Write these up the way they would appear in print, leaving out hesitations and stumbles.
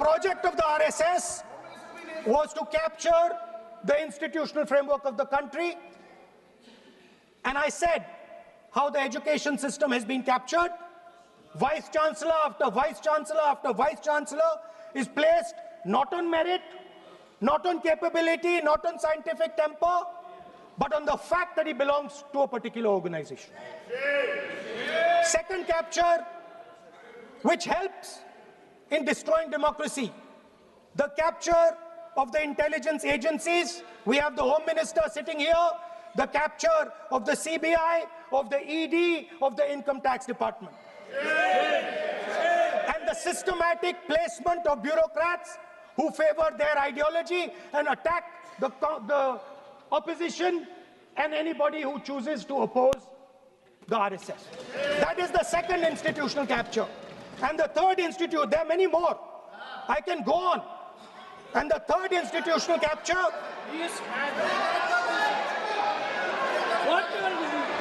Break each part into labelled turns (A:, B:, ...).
A: project of the RSS was to capture the institutional framework of the country. And I said how the education system has been captured. Vice Chancellor after Vice Chancellor after Vice Chancellor is placed not on merit, not on capability, not on scientific temper, but on the fact that he belongs to a particular organization. Second capture, which helps in destroying democracy, the capture of the intelligence agencies. We have the Home Minister sitting here, the capture of the CBI, of the ED, of the Income Tax Department. And the systematic placement of bureaucrats who favor their ideology and attack the opposition and anybody who chooses to oppose the RSS. That is the second institutional capture. And the third there are many more. I can go on. And the third institutional capture.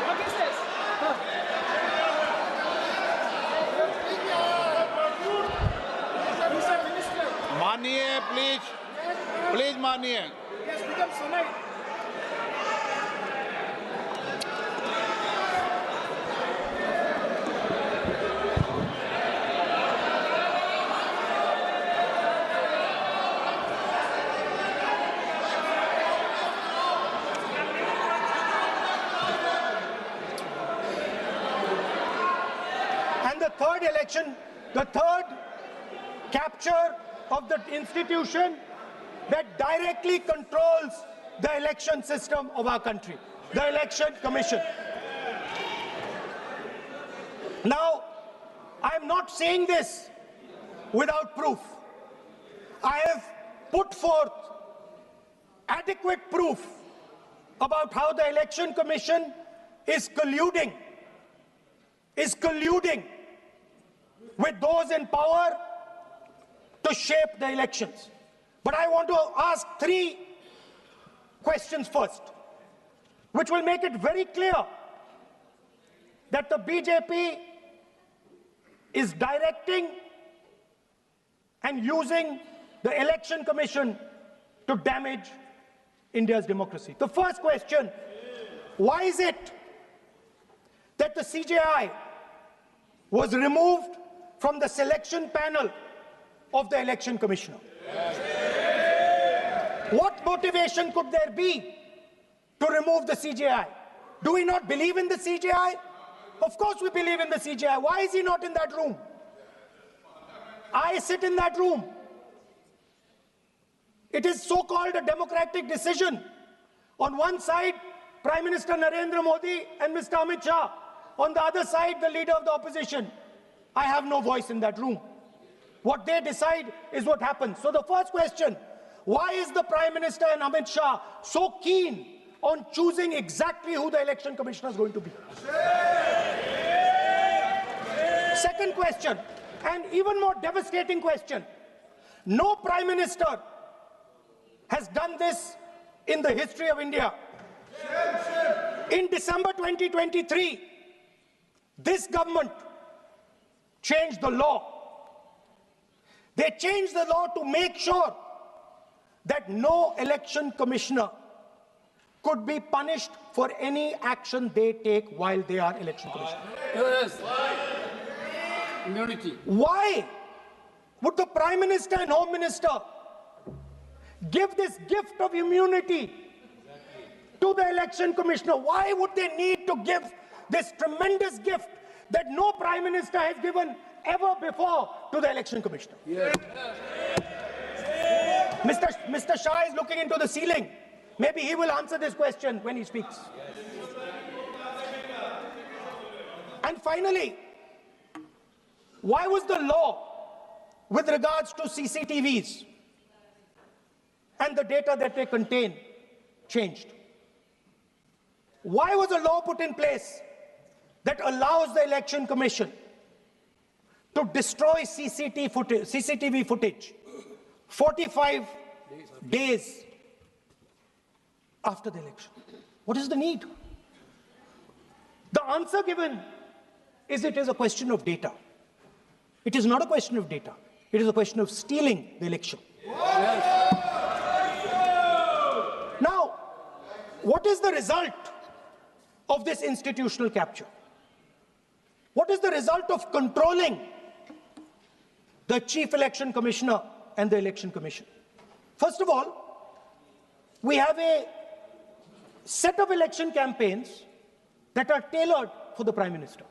B: What is this?
C: Maniye, please. Please, Maniye.
B: Yes, become Sonai.
A: And the third election, the third capture of the institution that directly controls the election system of our country, the Election Commission. Now, I'm not saying this without proof. I have put forth adequate proof about how the Election Commission is colluding with those in power to shape the elections. But I want to ask three questions first, which will make it very clear that the BJP is directing and using the Election Commission to damage India's democracy. The first question, why is it that the CJI was removed from the selection panel of the Election Commissioner? What motivation could there be to remove the CJI? Do we not believe in the CJI? Of course we believe in the CJI. Why is he not in that room? I sit in that room. It is so-called a democratic decision. On one side, Prime Minister Narendra Modi and Mr. Amit Shah. On the other side, the leader of the opposition. I have no voice in that room. What they decide is what happens. So the first question, why is the Prime Minister and Amit Shah so keen on choosing exactly who the Election Commissioner is going to be? Second question, and even more devastating question, no Prime Minister has done this in the history of India. In December 2023, this government changed the law. They changed the law to make sure that no election commissioner could be punished for any action they take while they are election commissioner.
B: Yes. Immunity.
A: Why would the Prime Minister and Home Minister give this gift of immunity to the election commissioner? Why would they need to give this tremendous gift that no Prime Minister has given ever before to the election commissioner?
B: Yes.
A: Mr. Shah is looking into the ceiling. Maybe he will answer this question when he speaks. And finally, why was the law with regards to CCTVs and the data that they contain changed? Why was a law put in place that allows the Election Commission to destroy CCTV footage 45 days after the election? What is the need? The answer given is it is a question of data. It is not a question of data. It is a question of stealing the election. Now, what is the result of this institutional capture? What is the result of controlling the Chief Election Commissioner and the Election Commission? First of all, we have a set of election campaigns that are tailored for the Prime Minister.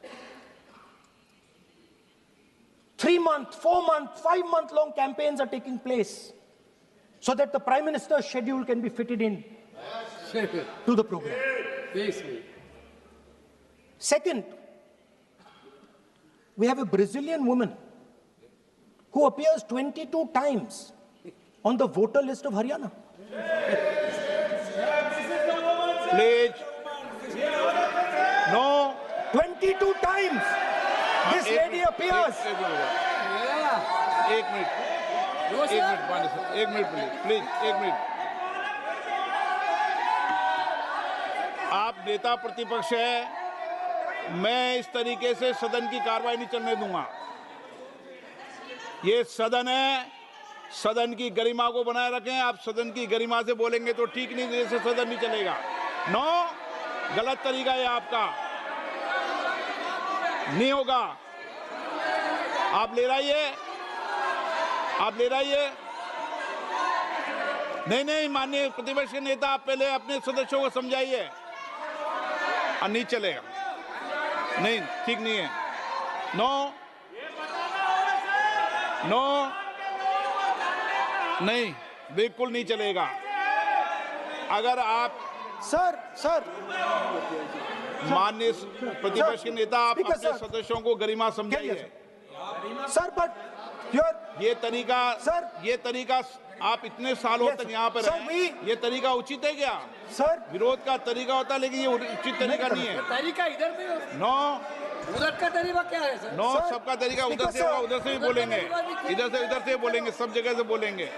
A: 3-month, 4-month, 5-month long campaigns are taking place so that the Prime Minister's schedule can be fitted in to the program. Second, we have a Brazilian woman who appears 22 times on the voter list of Haryana.
C: Please. No.
A: 22 times this lady appears.
C: एक minute please एक minute आप नेता प्रतिपक्ष है, मैं इस तरीके से सदन की कार्रवाई नहीं चलने दूंगा। ये सदन है, सदन की गरिमा को बनाए रखें। आप सदन की गरिमा से बोलेंगे तो ठीक, नहीं जैसे सदन नहीं चलेगा। नो, गलत तरीका है आपका, नहीं होगा। आप ले रहिए, आप ले रहिए। नहीं, माननीय प्रतिपक्ष के नेता, आप पहले अपने सदस्यों को समझाइए। नहीं चलेगा, नहीं, ठीक नहीं है। नो, नहीं, बिल्कुल नहीं चलेगा। अगर आप
A: सर
C: माननीय प्रतिपक्ष के नेता, आप अपने सदस्यों को गरिमा समझाइए।
A: सर, बट ये
C: तरीका आप इतने सालों तक यहाँ पर हैं, ये तरीका उचित है क्या?
A: सर,
C: विरोध का तरीका होता है, लेकिन ये उचित तरीका नहीं है।
B: तरीका इधर भी
C: नो,
B: उधर का तरीका क्या है सर?
C: नो, सबका तरीका उधर से होगा, उधर से भी बोलेंगे, इधर से बोलेंगे, सब जगह से बोलेंगे।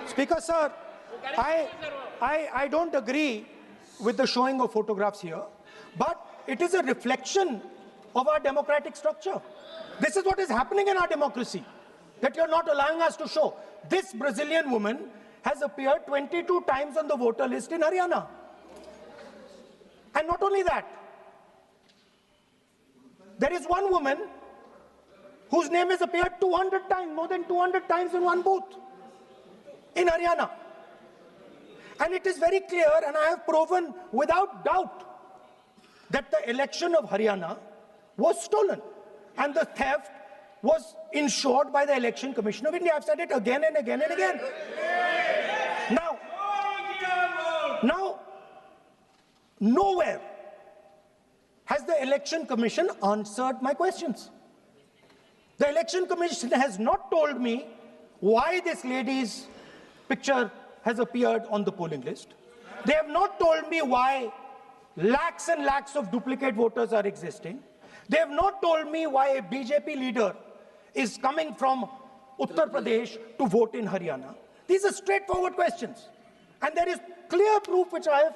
A: Speaker sir, I don't agree with the showing of photographs here, but it is a reflection of our democratic structure. This is what is happening in our democracy, that you're not allowing us to show. This Brazilian woman has appeared 22 times on the voter list in Haryana. And not only that, there is one woman whose name has appeared 200 times, more than 200 times in one booth in Haryana. And it is very clear, and I have proven without doubt, that the election of Haryana was stolen. And the theft was ensured by the Election Commission of India. I've said it again and again and again. Now, nowhere has the Election Commission answered my questions. The Election Commission has not told me why this lady's picture has appeared on the polling list. They have not told me why lakhs and lakhs of duplicate voters are existing. They have not told me why a BJP leader is coming from Uttar Pradesh to vote in Haryana. These are straightforward questions. And there is clear proof which I have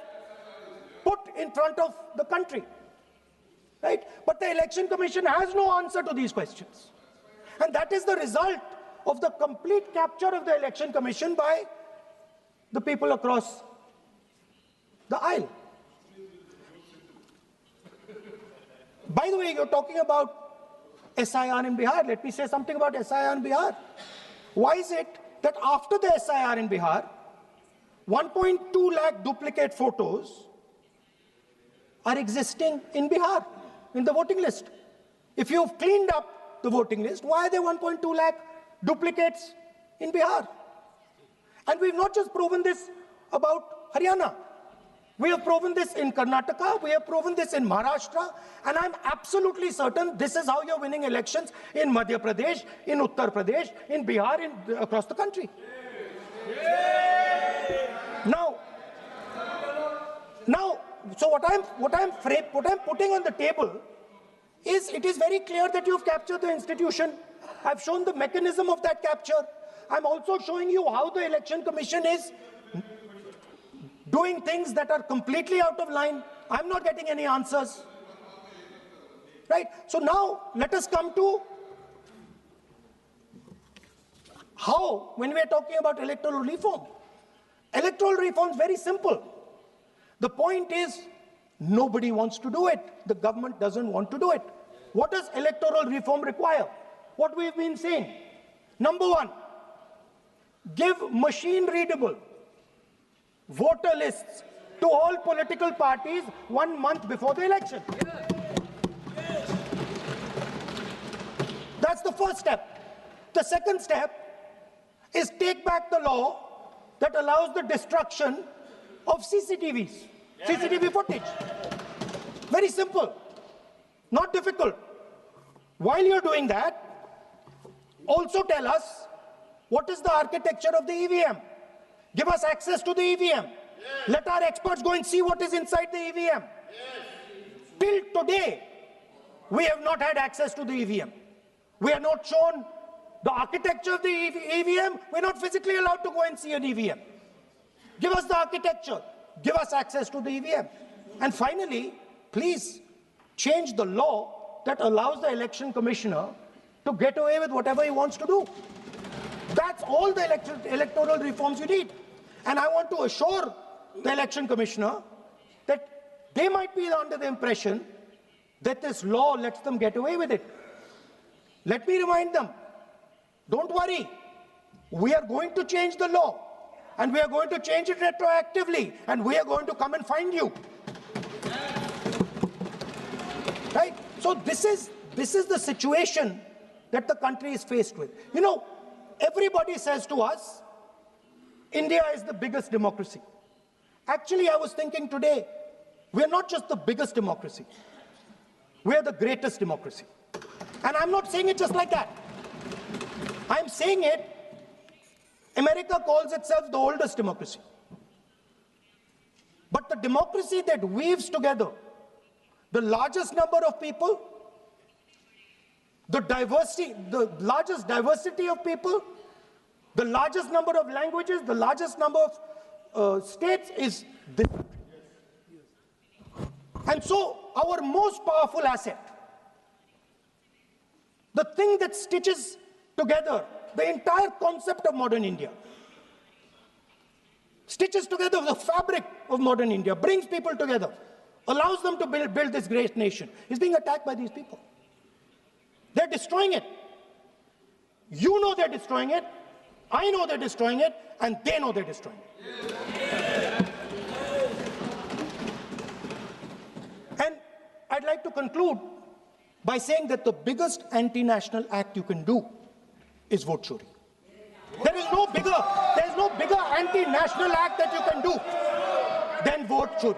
A: put in front of the country. Right? But the Election Commission has no answer to these questions. And that is the result of the complete capture of the Election Commission by the people across the aisle. By the way, you're talking about SIR in Bihar. Let me say something about SIR in Bihar. Why is it that after the SIR in Bihar, 1.2 lakh duplicate photos are existing in Bihar, in the voting list? If you've cleaned up the voting list, why are there 1.2 lakh duplicates in Bihar? And we've not just proven this about Haryana. We have proven this in Karnataka, we have proven this in Maharashtra, and I'm absolutely certain this is how you're winning elections in Madhya Pradesh, in Uttar Pradesh, in Bihar, across the country. Now, so what I'm putting on the table is, it is very clear that you've captured the institution. I've shown the mechanism of that capture. I'm also showing you how the Election Commission is doing things that are completely out of line. I'm not getting any answers. Right? So now let us come to How? When we are talking about electoral reform. Electoral reform is very simple. The point is, nobody wants to do it. The government doesn't want to do it. What does electoral reform require? What we've been saying. Number one, give machine-readable voter lists to all political parties 1 month before the election. That's the first step. The second step is take back the law that allows the destruction of CCTV footage. Very simple, not difficult. While you're doing that, also tell us what is the architecture of the EVM. Give us access to the EVM. Let our experts go and see what is inside the EVM. Till today, we have not had access to the EVM. We are not shown the architecture of the EVM. We're not physically allowed to go and see an EVM. Give us the architecture. Give us access to the EVM. And finally, please change the law that allows the election commissioner to get away with whatever he wants to do. That's all the electoral reforms you need. And I want to assure the election commissioner that they might be under the impression that this law lets them get away with it. Let me remind them, don't worry, we are going to change the law, and we are going to change it retroactively, and we are going to come and find you. Right? So this is the situation that the country is faced with. You know, everybody says to us, India is the biggest democracy. Actually, I was thinking today, we're not just the biggest democracy, we're the greatest democracy. And I'm not saying it just like that. I'm saying it, America calls itself the oldest democracy. But the democracy that weaves together the largest number of people, the largest diversity of people, the largest number of languages, the largest number of states is this country. And so our most powerful asset, the thing that stitches together the entire concept of modern India, stitches together the fabric of modern India, brings people together, allows them to build this great nation, is being attacked by these people. They're destroying it. You know they're destroying it, I know they're destroying it, and they know they're destroying it. And I'd like to conclude by saying that the biggest anti-national act you can do is vote chori. There is no bigger anti-national act that you can do than vote chori.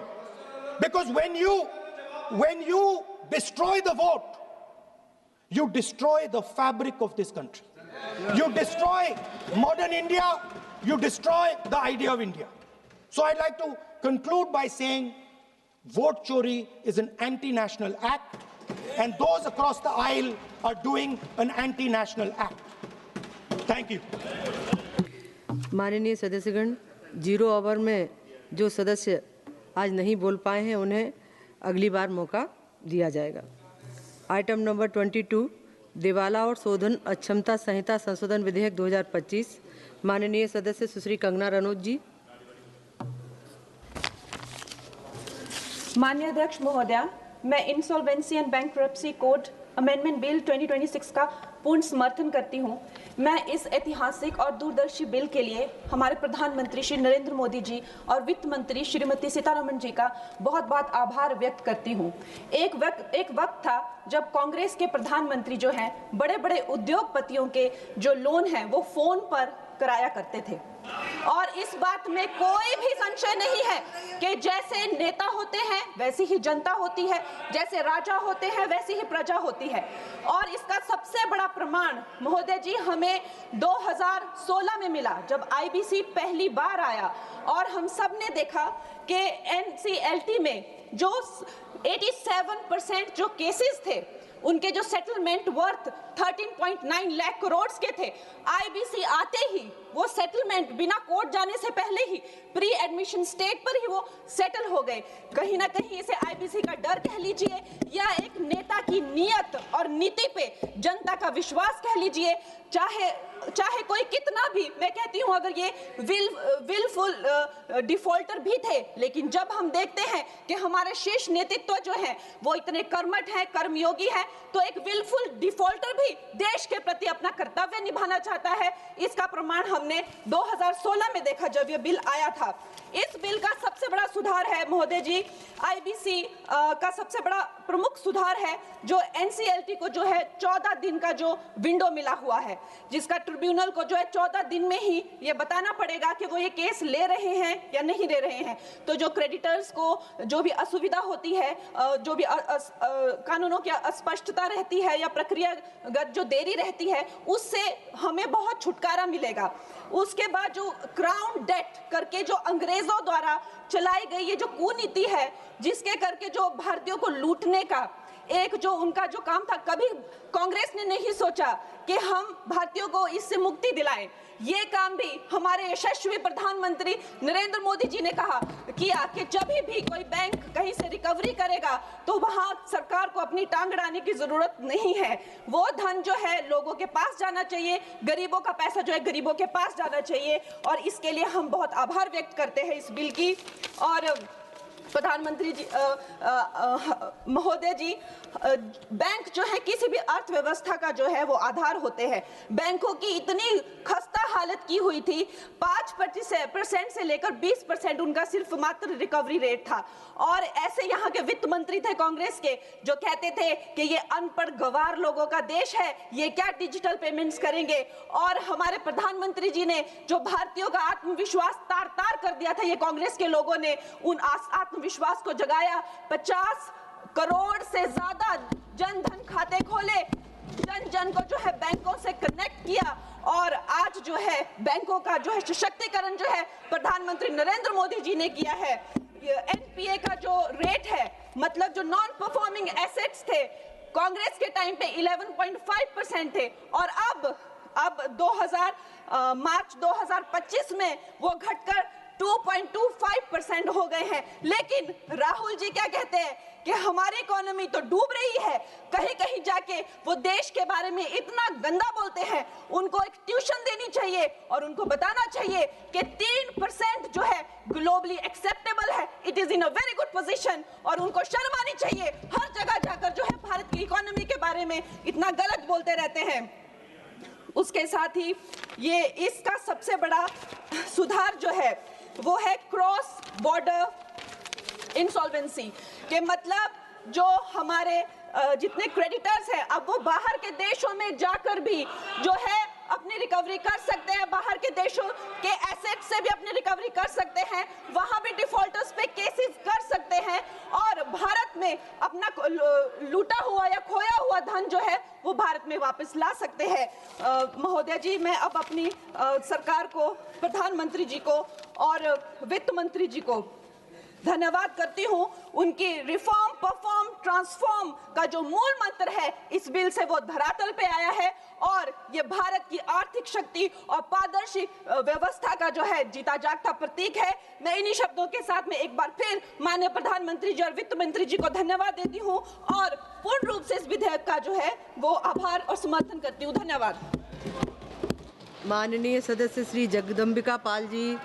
A: Because when you destroy the vote, you destroy the fabric of this country. You destroy modern India, you destroy the idea of India. So I'd like to conclude by saying vote chori is an anti-national act, and those across the aisle are doing an anti-national act. Thank you.
D: माननीय सदस्यगण, 0 over में जो सदस्य आज नहीं बोल पाए हैं उन्हें अगली बार मौका दिया जाएगा। आइटम नंबर 22, दिवाला और शोधन अक्षमता संहिता संशोधन विधेयक 2025, माननीय सदस्य सुश्री कंगना रनौत जी।
E: माननीय अध्यक्ष महोदया, मैं insolvency and bankruptcy code amendment bill 2026 का पूर्ण समर्थन करती हूं। मैं इस ऐतिहासिक और दूरदर्शी बिल के लिए हमारे प्रधानमंत्री श्री नरेंद्र मोदी जी और वित्त मंत्री श्रीमती सीतारमण जी का बहुत बहुत आभार व्यक्त करती हूं। एक वक्त था जब कांग्रेस के प्रधानमंत्री जो हैं बड़े बड़े उद्योगपतियों के जो लोन हैं वो फोन पर कराया करते थे, और इस बात में कोई भी संशय नहीं है कि जैसे नेता होते हैं वैसी ही जनता होती है, जैसे राजा होते हैं वैसी ही प्रजा होती है। और इसका सबसे बड़ा प्रमाण महोदय जी हमें 2016 में मिला, जब आईबीसी पहली बार आया और हम सब ने देखा कि एनसीएलटी में जो 87% जो केसेस थे उनके जो सेटलमेंट वर्थ 13.9 लाख करोड़ के थे, आईबीसी आते ही वो सेटलमेंट बिना कोर्ट जाने से पहले ही प्री एडमिशन स्टेट पर ही वो सेटल हो गए। कहीं ना कहीं इसे आईबीसी का डर कह लीजिए या एक नेता की नीयत और नीति पे जनता का विश्वास कह लीजिए, चाहे कोई कितना भी, मैं कहती हूं अगर ये विलफुल डिफॉल्टर भी थे, लेकिन जब हम देखते हैं कि हमारे शीर्ष नेतृत्व जो है वो इतने कर्मठ हैं, कर्मयोगी हैं, तो एक विलफुल डिफॉल्टर भी देश के प्रति अपना कर्तव्य निभाना चाहता है। इसका प्रमाण हमने 2016 में देखा जब ये बिल आया था। इस बिल का सबसे बड़ा सुधार है महोदय जी, आईबीसी का सबसे बड़ा प्रमुख सुधार है जो एनसीएलटी को जो है 14 दिन का जो विंडो मिला हुआ है, जिसका ट्रिब्यूनल को जो है 14 दिन में ही ये बताना पड़ेगा कि वो ये केस ले रहे हैं या नहीं ले रहे हैं। तो जो क्रेडिटर्स को जो भी असुविधा होती है, जो भी कानूनों की अस्पष्टता रहती है या प्रक्रियागत जो देरी रहती है, उससे हमें बहुत छुटकारा मिलेगा। उसके बाद जो क्राउन डेट करके जो अंग्रेजों द्वारा चलाई गई ये जो कुनीति है, जिसके करके जो भारतीयों को लूटने का एक जो उनका जो काम था, कभी कांग्रेस ने नहीं सोचा कि हम भारतीयों को इससे मुक्ति दिलाएं। ये काम भी हमारे यशस्वी प्रधानमंत्री नरेंद्र मोदी जी ने किया कि जब भी कोई बैंक कहीं से रिकवरी करेगा तो वहां सरकार को अपनी टांग अड़ाने की जरूरत नहीं है। वो धन जो है लोगों के पास जाना चाहिए, गरीबों का पैसा जो है गरीबों के पास जाना चाहिए, और इसके लिए हम बहुत आभार व्यक्त करते हैं इस बिल की। और प्रधानमंत्री जी महोदय जी, बैंक जो है किसी भी अर्थव्यवस्था का जो है वो आधार होते हैं। बैंकों की इतनी खस्ता हालत की हुई थी, 5% से लेकर 20% उनका सिर्फ मात्र रिकवरी रेट था। और ऐसे यहाँ के वित्त मंत्री थे कांग्रेस के जो कहते थे कि ये अनपढ़ गवार लोगों का देश है, ये क्या डिजिटल पेमेंट्स करेंगे। और हमारे प्रधानमंत्री जी ने जो भारतीयों का आत्मविश्वास तार तार कर दिया था, ये कांग्रेस के लोगों ने उन आत्मविश्वास को जगाया। 50 करोड़ से ज्यादा जन धन खाते खोले, जन जन को जो है बैंकों से कनेक्ट किया, और आज जो है बैंकों का जो है सशक्तिकरण जो है प्रधानमंत्री नरेंद्र मोदी जी ने किया है। एनपीए का जो रेट है, मतलब जो नॉन परफॉर्मिंग एसेट्स थे कांग्रेस के टाइम पे 11.5% थे, और अब मार्च 2025 में वो घटकर 2.25% हो गए हैं। लेकिन राहुल जी क्या कहते हैं कि हमारी इकोनॉमी तो डूब रही है, कहीं कहीं जाके वो देश के बारे में इतना गंदा बोलते हैं। उनको एक ट्यूशन देनी चाहिए और उनको बताना चाहिए कि 3% जो है ग्लोबली एक्सेप्टेबल है, it is in a very good position, और उनको शर्म आनी चाहिए। हर जगह जाकर जो है भारत की इकोनॉमी के बारे में इतना गलत बोलते रहते हैं। उसके साथ ही ये इसका सबसे बड़ा सुधार जो है वो है क्रॉस बॉर्डर इंसॉल्वेंसी के, मतलब जो हमारे जितने क्रेडिटर्स हैं अब वो बाहर के देशों में जाकर भी जो है अपनी रिकवरी कर सकते हैं, बाहर के देशों के एसेट से भी अपनी रिकवरी कर सकते हैं, वहां भी डिफॉल्टर्स पे केसेस कर सकते हैं, और भारत में अपना लूटा हुआ या खोया हुआ धन जो है वो भारत में वापस ला सकते हैं। महोदय जी, मैं अब अपनी सरकार को, प्रधानमंत्री जी को और वित्त मंत्री जी को धन्यवाद करती हूं। उनकी रिफॉर्म, परफॉर्म, ट्रांसफॉर्म का जो मूल मंत्र है इस बिल से वो धरातल पे आया है, और ये भारत की आर्थिक शक्ति और पारदर्शी व्यवस्था का जो है जीता जागता प्रतीक है। मैं इन्हीं शब्दों के साथ में एक बार फिर माननीय प्रधानमंत्री जी और वित्त मंत्री जी को धन्यवाद देती हूं, और पूर्ण रूप से इस विधेयक का जो है वो आभार और समर्थन करती हूँ। धन्यवाद।
D: माननीय सदस्य श्री जगदम्बिका पाल जी।